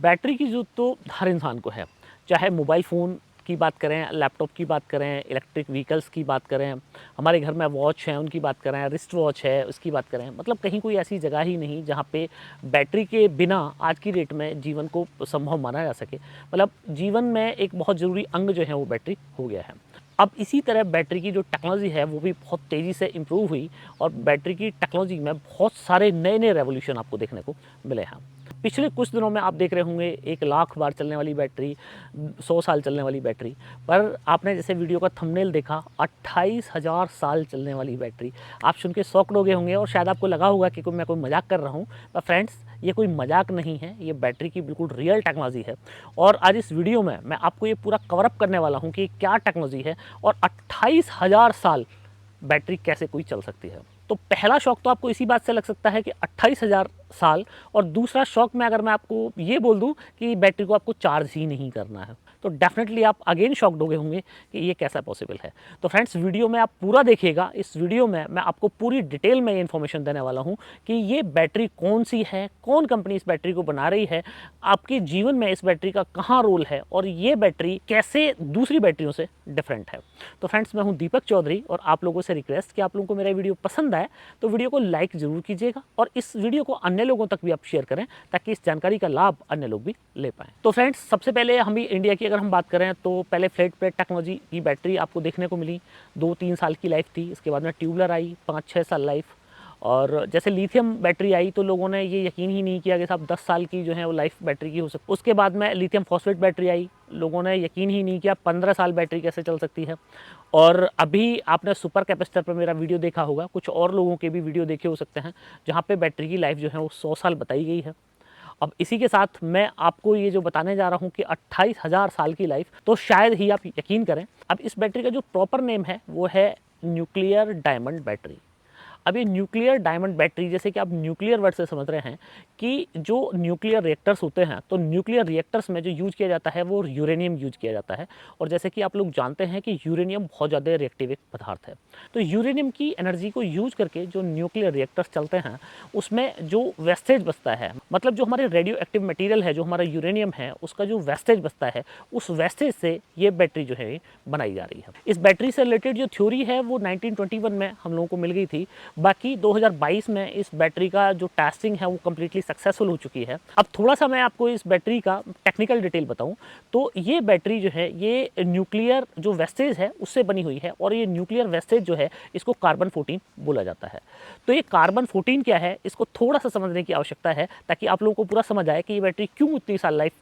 Battery की ज़रूरत तो हर इंसान को है, चाहे मोबाइल फ़ोन की बात करें, लैपटॉप की बात करें, इलेक्ट्रिक व्हीकल्स की बात करें, हमारे घर में वॉच हैं उनकी बात करें, रिस्ट वॉच है उसकी बात करें, मतलब कहीं कोई ऐसी जगह ही नहीं जहाँ पे बैटरी के बिना आज की डेट में जीवन को संभव माना जा सके। मतलब जीवन में एक बहुत ज़रूरी अंग जो है वो बैटरी हो गया है। अब इसी तरह बैटरी की जो टेक्नोलॉजी है वो भी बहुत तेज़ी से इम्प्रूव हुई और बैटरी की टेक्नोलॉजी में बहुत सारे नए-नए रेवोल्यूशन आपको देखने को मिले हैं। पिछले कुछ दिनों में आप देख रहे होंगे 1 लाख बार चलने वाली बैटरी, 100 साल चलने वाली बैटरी, पर आपने जैसे वीडियो का थंबनेल देखा 28,000 साल चलने वाली बैटरी। आप सुन के शॉक्ड हो गए होंगे और शायद आपको लगा होगा कि मैं कोई मजाक कर रहा हूँ, पर फ्रेंड्स ये कोई मजाक नहीं है, ये बैटरी की बिल्कुल रियल टेक्नोलॉजी है। और आज इस वीडियो में मैं आपको ये पूरा कवर अप करने वाला हूँ कि क्या टेक्नोलॉजी है और 28,000 साल बैटरी कैसे कोई चल सकती है। तो पहला शौक तो आपको इसी बात से लग सकता है कि 28,000 साल, और दूसरा शौक में अगर मैं आपको ये बोल दूं कि बैटरी को आपको चार्ज ही नहीं करना है, तो डेफिनेटली आप अगेन शॉक्ड हो गए होंगे कि ये कैसा पॉसिबल है। तो फ्रेंड्स वीडियो में आप पूरा देखिएगा। इस वीडियो में मैं आपको पूरी डिटेल में ये इन्फॉर्मेशन देने वाला हूँ कि ये बैटरी कौन सी है, कौन कंपनी इस बैटरी को बना रही है, आपके जीवन में इस बैटरी का कहाँ रोल है और ये बैटरी कैसे दूसरी बैटरियों से डिफरेंट है। तो फ्रेंड्स मैं हूँ दीपक चौधरी और आप लोगों से रिक्वेस्ट कि आप लोगों को मेरा वीडियो पसंद आए तो वीडियो को लाइक जरूर कीजिएगा और इस वीडियो को अन्य लोगों तक भी आप शेयर करें ताकि इस जानकारी का लाभ अन्य लोग भी ले पाएं। तो फ्रेंड्स सबसे पहले हम भी इंडिया की अगर हम बात करें तो पहले फ्लैट प्लेट टेक्नोलॉजी की बैटरी आपको देखने को मिली, 2-3 साल की लाइफ थी। इसके बाद में ट्यूबलर आई, 5-6 साल लाइफ, और जैसे लिथियम बैटरी आई तो लोगों ने ये यकीन ही नहीं किया कि साहब 10 साल की जो है वो लाइफ बैटरी की हो सकती। उसके बाद में लिथियम फॉस्फेट बैटरी आई, लोगों ने यकीन ही नहीं किया 15 साल बैटरी कैसे चल सकती है। और अभी आपने सुपर कैपेसिटर पर मेरा वीडियो देखा होगा, कुछ और लोगों के भी वीडियो देखे हो सकते हैं जहाँ पे बैटरी की लाइफ जो है वो 100 साल बताई गई है। अब इसी के साथ मैं आपको ये जो बताने जा रहा हूँ कि 28,000 साल की लाइफ, तो शायद ही आप यकीन करें। अब इस बैटरी का जो प्रॉपर नेम है वो है न्यूक्लियर डायमंड बैटरी। अब ये न्यूक्लियर डायमंड बैटरी, जैसे कि आप न्यूक्लियर वर्ड से समझ रहे हैं कि जो न्यूक्लियर रिएक्टर्स होते हैं, तो न्यूक्लियर रिएक्टर्स में जो यूज किया जाता है वो यूरेनियम यूज किया जाता है। और जैसे कि आप लोग जानते हैं कि यूरेनियम बहुत ज़्यादा रिएक्टिव एक पदार्थ है, तो यूरेनियम की एनर्जी को यूज करके जो न्यूक्लियर रिएक्टर्स चलते हैं उसमें जो वेस्टेज बचता है, मतलब जो हमारे रेडियो एक्टिव मटीरियल है, जो हमारा यूरेनियम है, उसका जो वेस्टेज बचता है, उस वेस्टेज से ये बैटरी जो है बनाई जा रही है। इस बैटरी से रिलेटेड जो थ्योरी है वो 1921 में हम लोगों को मिल गई थी। बाकी 2022 में इस बैटरी का जो टेस्टिंग है वो कम्प्लीटली सक्सेसफुल हो चुकी है। अब थोड़ा सा मैं आपको इस बैटरी का टेक्निकल डिटेल बताऊं तो ये बैटरी जो है ये न्यूक्लियर जो वेस्टेज है उससे बनी हुई है, और ये न्यूक्लियर वेस्टेज जो है इसको कार्बन 14 बोला जाता है। तो ये कार्बन 14 क्या है, इसको थोड़ा सा समझने की आवश्यकता है ताकि आप लोगों को पूरा समझ आए कि ये बैटरी क्यों इतनी साल लाइफ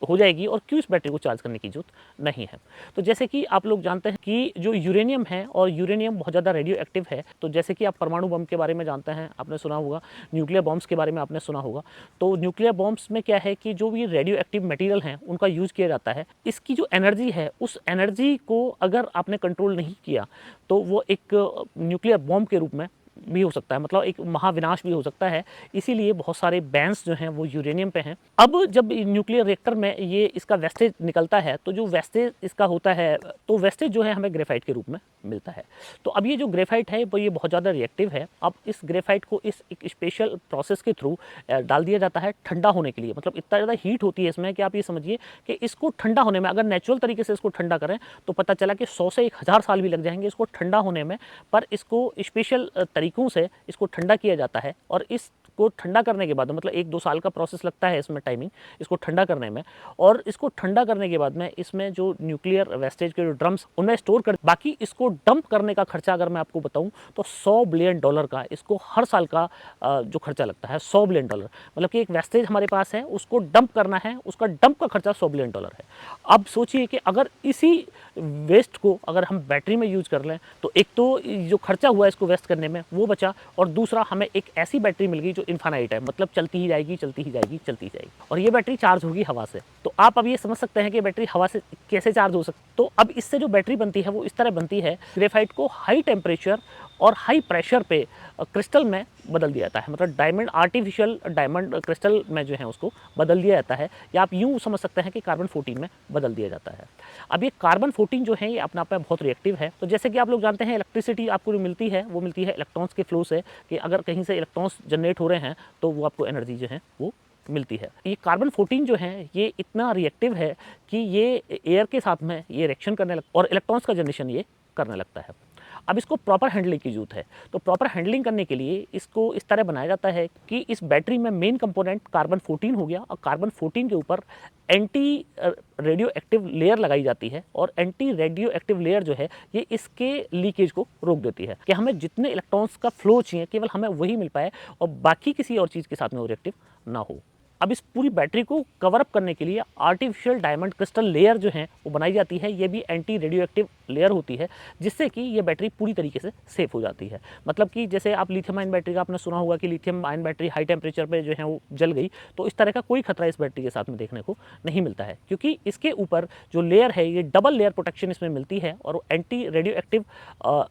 हो जाएगी और क्यों इस बैटरी को चार्ज करने की जरूरत नहीं है। तो जैसे कि आप लोग जानते हैं कि जो यूरेनियम है, और यूरेनियम बहुत ज़्यादा रेडियो एक्टिव है, तो जैसे कि आप परमाणु बम के बारे में जानते हैं, आपने सुना होगा, न्यूक्लियर बॉम्ब्स के बारे में आपने सुना होगा। तो न्यूक्लियर बॉम्ब्स में क्या है कि जो भी रेडियो एक्टिव मटीरियल हैं उनका यूज़ किया जाता है। इसकी जो एनर्जी है उस एनर्जी को अगर आपने कंट्रोल नहीं किया तो वो एक न्यूक्लियर बॉम्ब के रूप में भी हो सकता है, मतलब एक महाविनाश भी हो सकता है। इसीलिए बहुत सारे बैन्स जो हैं वो यूरेनियम पे हैं। अब जब न्यूक्लियर रिएक्टर में ये इसका वेस्टेज निकलता है तो जो वेस्टेज इसका होता है, तो वेस्टेज जो है हमें ग्रेफाइट के रूप में मिलता है। तो अब ये जो ग्रेफाइट है वो ये बहुत ज़्यादा रिएक्टिव है। अब इस ग्रेफाइट को इस एक स्पेशल प्रोसेस के थ्रू डाल दिया जाता है ठंडा होने के लिए। मतलब इतना ज़्यादा हीट होती है इसमें कि आप ये समझिए कि इसको ठंडा होने में, अगर नेचुरल तरीके से इसको ठंडा करें तो पता चला कि 100 से 1000 साल भी लग जाएंगे इसको ठंडा होने में। पर इसको स्पेशल तरीकों से इसको ठंडा किया जाता है, और इसको ठंडा करने के बाद, मतलब 1-2 साल का प्रोसेस लगता है इसमें टाइमिंग इसको ठंडा करने में। और इसको ठंडा करने के बाद में इसमें जो न्यूक्लियर वेस्टेज के जो ड्रम्स उनमें स्टोर कर, बाकी इसको डंप करने का खर्चा अगर मैं आपको बताऊं तो $100 बिलियन का इसको हर साल का जो खर्चा लगता है, $100 बिलियन। मतलब कि एक वेस्टेज हमारे पास है उसको डंप करना है, उसका डंप का खर्चा $100 बिलियन है। अब सोचिए कि अगर इसी वेस्ट को अगर हम बैटरी में यूज कर लें तो एक तो जो खर्चा हुआ इसको वेस्ट करने में वो बचा, और दूसरा हमें एक ऐसी बैटरी मिल गई जो इनफाइनाइट है, मतलब चलती ही जाएगी, चलती ही जाएगी, चलती ही जाएगी। और ये बैटरी चार्ज होगी हवा से। तो आप अब ये समझ सकते हैं कि बैटरी हवा से कैसे चार्ज हो सकती है। तो अब इससे जो बैटरी बनती है वो इस तरह बनती है, ग्रेफाइट को हाई टेम्परेचर और हाई प्रेशर पे क्रिस्टल में बदल दिया जाता है, मतलब डायमंड, आर्टिफिशियल डायमंड क्रिस्टल में जो है उसको बदल दिया जाता है, या आप यूँ समझ सकते हैं कि कार्बन 14 में बदल दिया जाता है। अब ये कार्बन 14 जो है ये अपने आप में बहुत रिएक्टिव है। तो जैसे कि आप लोग जानते हैं इलेक्ट्रिसिटी आपको जो मिलती है वो मिलती है इलेक्ट्रॉन्स के फ्लो से, कि अगर कहीं से इलेक्ट्रॉन्स जनरेट हो रहे हैं तो वो आपको एनर्जी जो है वो मिलती है। ये कार्बन 14 जो है ये इतना रिएक्टिव है कि ये एयर के साथ में ये रिएक्शन करने लगता है और इलेक्ट्रॉन्स का जनरेशन ये करने लगता है। अब इसको प्रॉपर हैंडलिंग की ज़रूरत है। तो प्रॉपर हैंडलिंग करने के लिए इसको इस तरह बनाया जाता है कि इस बैटरी में मेन कंपोनेंट कार्बन 14 हो गया और कार्बन 14 के ऊपर एंटी रेडियो एक्टिव लेयर लगाई जाती है और एंटी रेडियो एक्टिव लेयर जो है ये इसके लीकेज को रोक देती है कि हमें जितने इलेक्ट्रॉन्स का फ्लो चाहिए केवल हमें वही मिल पाए और बाकी किसी और चीज़ के साथ में वो रिएक्टिव ना हो। अब इस पूरी बैटरी को कवर अप करने के लिए आर्टिफिशियल डायमंड क्रिस्टल लेयर जो है वो बनाई जाती है। ये भी एंटी रेडियो एक्टिव लेयर होती है जिससे कि ये बैटरी पूरी तरीके से सेफ हो जाती है। मतलब कि जैसे आप लिथियम आयन बैटरी का आपने सुना होगा कि lithium ion battery high temperature पे जो है वो जल गई, तो इस तरह का कोई खतरा इस बैटरी के साथ में देखने को नहीं मिलता है क्योंकि इसके ऊपर जो लेयर है ये डबल लेयर प्रोटेक्शन इसमें मिलती है और एंटी रेडियो एक्टिव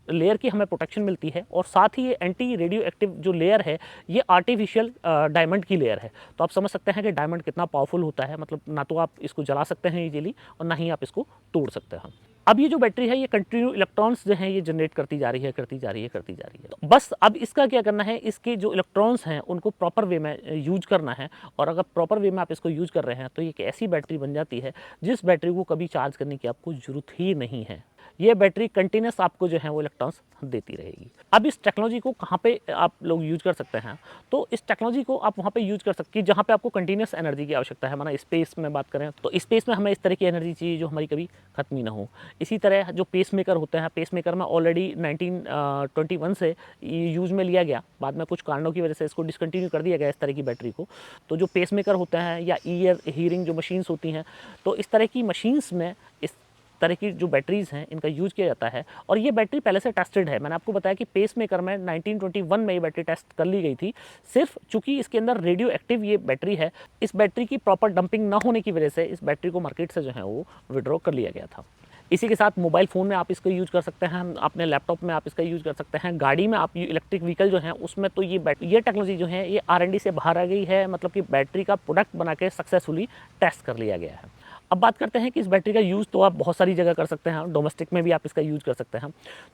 लेयर की हमें प्रोटेक्शन मिलती है और साथ ही ये एंटी रेडियो एक्टिव जो लेयर है ये आर्टिफिशियल डायमंड की लेयर है। तो आप समझ सकते हैं कि डायमंड कितना पावरफुल होता है। मतलब ना तो आप इसको जला सकते हैं इजीली और ना ही आप इसको तोड़ सकते हैं। अब ये जो बैटरी है ये कंटिन्यू इलेक्ट्रॉन्स जो हैं ये जनरेट करती जा रही है तो बस अब इसका क्या करना है, इसके जो इलेक्ट्रॉन्स हैं उनको प्रॉपर वे में यूज करना है। और अगर प्रॉपर वे में आप इसको यूज कर रहे हैं तो ये एक ऐसी बैटरी बन जाती है जिस बैटरी को कभी चार्ज करने की आपको जरूरत ही नहीं है। ये बैटरी कंटिन्यूस आपको जो है वो इलेक्ट्रॉन्स देती रहेगी। अब इस टेक्नोलॉजी को कहाँ पे आप लोग यूज कर सकते हैं, तो इस टेक्नोलॉजी को आप वहाँ पे यूज कर सकते हैं जहाँ पे आपको कंटिन्यूस एनर्जी की आवश्यकता है। माना स्पेस में बात करें तो स्पेस में हमें इस तरह की एनर्जी चाहिए जो हमारी कभी खत्म ही ना हो। इसी तरह जो पेस मेकर होते हैं, पेस मेकर में ऑलरेडी 1921 से यूज में लिया गया, बाद में कुछ कारणों की वजह से इसको डिसकंटिन्यू कर दिया गया इस तरह की बैटरी को। तो जो पेस मेकर होते हैं या ईयर हीयरिंग जो मशीन्स होती हैं, तो इस तरह की मशीन्स में इस तरह की जो बैटरीज़ हैं इनका यूज़ किया जाता है। और ये बैटरी पहले से टेस्टेड है। मैंने आपको बताया कि पेस मेकर में 1921 में ये बैटरी टेस्ट कर ली गई थी। सिर्फ चूंकि इसके अंदर रेडियो एक्टिव ये बैटरी है, इस बैटरी की प्रॉपर डंपिंग ना होने की वजह से इस बैटरी को मार्केट से जो है वो विड्रॉ कर लिया गया था। इसी के साथ मोबाइल फ़ोन में आप इसको यूज़ कर सकते हैं, अपने लैपटॉप में आप इसका यूज़ कर सकते हैं, गाड़ी में आप इलेक्ट्रिक व्हीकल जो है उसमें तो ये टेक्नोलॉजी जो है ये R&D से बाहर आ गई है। मतलब कि बैटरी का प्रोडक्ट बना के सक्सेसफुली टेस्ट कर लिया गया है। अब बात करते हैं कि इस बैटरी का यूज़ तो आप बहुत सारी जगह कर सकते हैं, डोमेस्टिक में भी आप इसका यूज़ कर सकते हैं।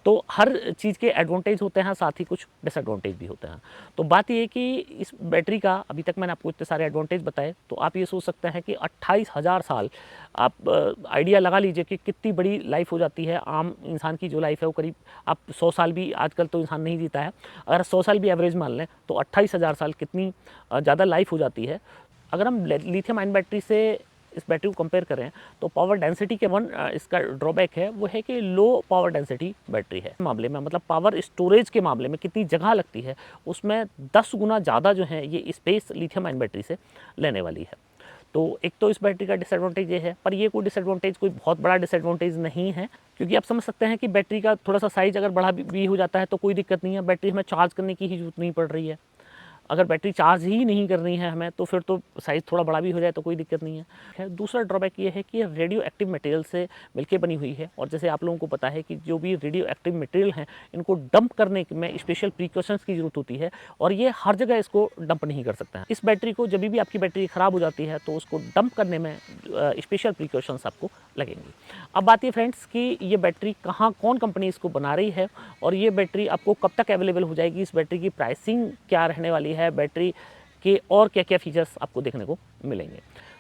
तो हर चीज़ के एडवांटेज होते हैं, साथ ही कुछ डिसएडवांटेज भी होते हैं। तो बात ये है कि इस बैटरी का अभी तक मैंने आपको इतने सारे एडवांटेज बताए, तो आप ये सोच सकते हैं कि 28,000 साल आप आइडिया लगा लीजिए कि कितनी बड़ी लाइफ हो जाती है। आम इंसान की जो लाइफ है वो करीब आप 100 साल भी आजकल तो इंसान नहीं जीता है, अगर 100 साल भी एवरेज मान लें तो 28,000 साल कितनी ज़्यादा लाइफ हो जाती है। अगर हम लिथियम आयन बैटरी से इस बैटरी को कंपेयर करें तो पावर डेंसिटी के इसका ड्रॉबैक है वो है कि लो पावर डेंसिटी बैटरी है। मामले में मतलब पावर स्टोरेज के मामले में कितनी जगह लगती है उसमें 10 गुना ज़्यादा जो है ये स्पेस लिथियम आयन बैटरी से लेने वाली है। तो एक तो इस बैटरी का डिसएडवांटेज ये है, पर ये कोई डिसएडवांटेज कोई बहुत बड़ा डिसएडवांटेज नहीं है क्योंकि आप समझ सकते हैं कि बैटरी का थोड़ा सा साइज अगर बड़ा भी हो जाता है तो कोई दिक्कत नहीं है। बैटरी हमें चार्ज करने की ही जरूरत नहीं पड़ रही है। अगर बैटरी चार्ज ही नहीं करनी है हमें तो फिर तो साइज़ थोड़ा बड़ा भी हो जाए तो कोई दिक्कत नहीं है। दूसरा ड्रॉबैक ये है कि ये रेडियो एक्टिव मटेरियल से मिलके बनी हुई है और जैसे आप लोगों को पता है कि जो भी रेडियो एक्टिव मटेरियल हैं इनको डंप करने में स्पेशल प्रिकॉशंस की ज़रूरत होती है और ये हर जगह इसको डंप नहीं कर सकते हैं। इस बैटरी को जब भी आपकी बैटरी ख़राब हो जाती है तो उसको डंप करने में स्पेशल प्रिकॉशंस आपको लगेंगी। अब बात ये फ्रेंड्स कि ये बैटरी कौन कंपनी इसको बना रही है और ये बैटरी आपको कब तक अवेलेबल हो जाएगी, इस बैटरी की प्राइसिंग क्या रहने वाली है, बैटरी के और क्या क्या फीचर्स आपको देखने को मिलेंगे।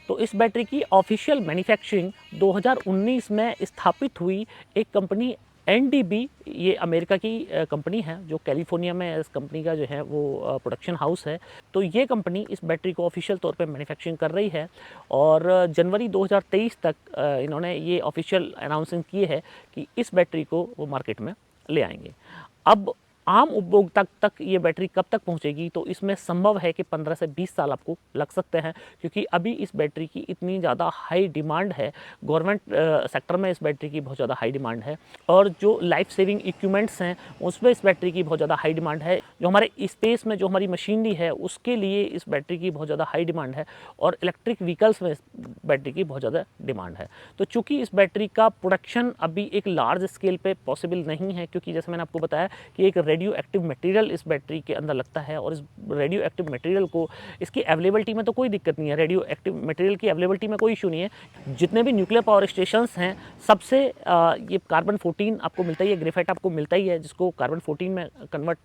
तो इस बैटरी की ऑफिशियल मैन्युफैक्चरिंग 2019 में स्थापित हुई एक कंपनी NDB, ये अमेरिका की कंपनी है जो कैलिफोर्निया में इस कंपनी का जो है वो प्रोडक्शन हाउस है। तो ये कंपनी इस बैटरी को ऑफिशियल तौर पे मैन्युफैक्चरिंग कर रही है और जनवरी 2023 तक इन्होंने ये ऑफिशियल अनाउंसिंग की है कि इस बैटरी को वो मार्केट में ले आएंगे। अब आम उपभोक्ता तक ये बैटरी कब तक पहुंचेगी, तो इसमें संभव है कि 15 से 20 साल आपको लग सकते हैं क्योंकि अभी इस बैटरी की इतनी ज़्यादा हाई डिमांड है। गवर्नमेंट सेक्टर में इस बैटरी की बहुत ज़्यादा हाई डिमांड है और जो लाइफ सेविंग इक्विपमेंट्स हैं उसमें इस बैटरी की बहुत ज़्यादा हाई डिमांड है। जो हमारे स्पेस में जो हमारी मशीनरी है उसके लिए इस बैटरी की बहुत ज़्यादा हाई डिमांड है और इलेक्ट्रिक व्हीकल्स में इस बैटरी की बहुत ज़्यादा डिमांड है। तो चूँकि इस बैटरी का प्रोडक्शन अभी एक लार्ज स्केल पर पॉसिबल नहीं है क्योंकि जैसे मैंने आपको बताया कि एक रेडियो एक्टिव मटेरियल इस बैटरी के अंदर लगता है और इस रेडियो एक्टिव मटेरियल को इसकी अवेलेबिलिटी में तो कोई दिक्कत नहीं है, रेडियो एक्टिव मटेरियल की अवेलेबिलिटी में कोई इशू नहीं है। जितने भी न्यूक्लियर पावर स्टेशंस हैं सबसे ये कार्बन 14 आपको मिलता ही है, ग्रेफाइट आपको मिलता ही है जिसको कार्बन 14 में कन्वर्ट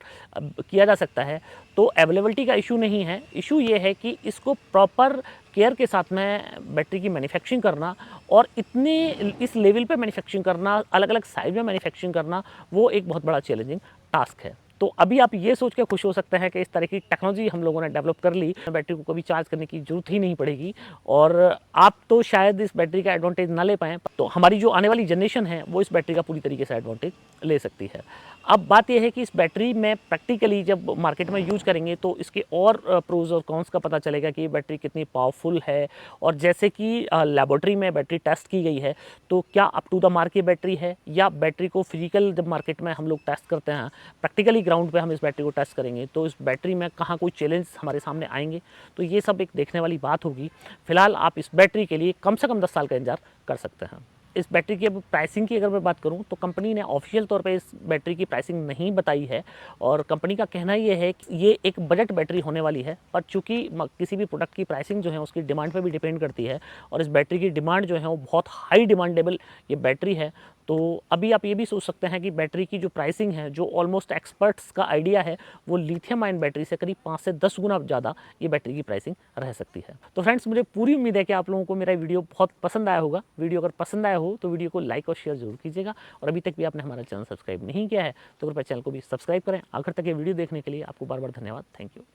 किया जा सकता है। तो अवेलेबिलिटी का इशू नहीं है, इशू ये है कि इसको प्रॉपर केयर के साथ में बैटरी की मैन्युफैक्चरिंग करना और इतने इस लेवल पे मैन्युफैक्चरिंग करना, अलग अलग साइज में मैन्युफैक्चरिंग करना, वो एक बहुत बड़ा चैलेंजिंग टास्क है। तो अभी आप ये सोच के खुश हो सकते हैं कि इस तरह की टेक्नोलॉजी हम लोगों ने डेवलप कर ली, बैटरी को कभी चार्ज करने की जरूरत ही नहीं पड़ेगी और आप तो शायद इस बैटरी का एडवांटेज ना ले पाएँ। तो हमारी जो आने वाली जनरेशन है वो इस बैटरी का पूरी तरीके से एडवांटेज ले सकती है। अब बात यह है कि इस बैटरी में प्रैक्टिकली जब मार्केट में यूज़ करेंगे तो इसके और प्रोज और कॉन्स का पता चलेगा कि ये बैटरी कितनी पावरफुल है। और जैसे कि लेबोरेटरी में बैटरी टेस्ट की गई है तो क्या अप टू द मार्क ये बैटरी है, या बैटरी को फिजिकल जब मार्केट में हम लोग टेस्ट करते हैं, प्रैक्टिकली ग्राउंड पे हम इस बैटरी को टेस्ट करेंगे तो इस बैटरी में कहाँ कोई चैलेंज हमारे सामने आएंगे। तो ये सब एक देखने वाली बात होगी। फिलहाल आप इस बैटरी के लिए कम से कम 10 साल का इंतजार कर सकते हैं। इस बैटरी की अब प्राइसिंग की अगर मैं बात करूं तो कंपनी ने ऑफिशियल तौर पे इस बैटरी की प्राइसिंग नहीं बताई है और कंपनी का कहना ये है कि ये एक बजट बैटरी होने वाली है। पर चूंकि किसी भी प्रोडक्ट की प्राइसिंग जो है उसकी डिमांड पे भी डिपेंड करती है और इस बैटरी की डिमांड जो है वो बहुत हाई डिमांडेबल ये बैटरी है। तो अभी आप ये भी सोच सकते हैं कि बैटरी की जो प्राइसिंग है, जो ऑलमोस्ट एक्सपर्ट्स का आइडिया है, वो लिथियम आयन बैटरी से करीब 5 से 10 गुना ज़्यादा ये बैटरी की प्राइसिंग रह सकती है। तो फ्रेंड्स, मुझे पूरी उम्मीद है कि आप लोगों को मेरा वीडियो बहुत पसंद आया होगा। वीडियो अगर पसंद आया हो तो वीडियो को लाइक और शेयर जरूर कीजिएगा और अभी तक भी आपने हमारा चैनल सब्सक्राइब नहीं किया है तो कृपया चैनल को भी सब्सक्राइब करें। आखिर तक ये वीडियो देखने के लिए आपको बार बार धन्यवाद। Thank you.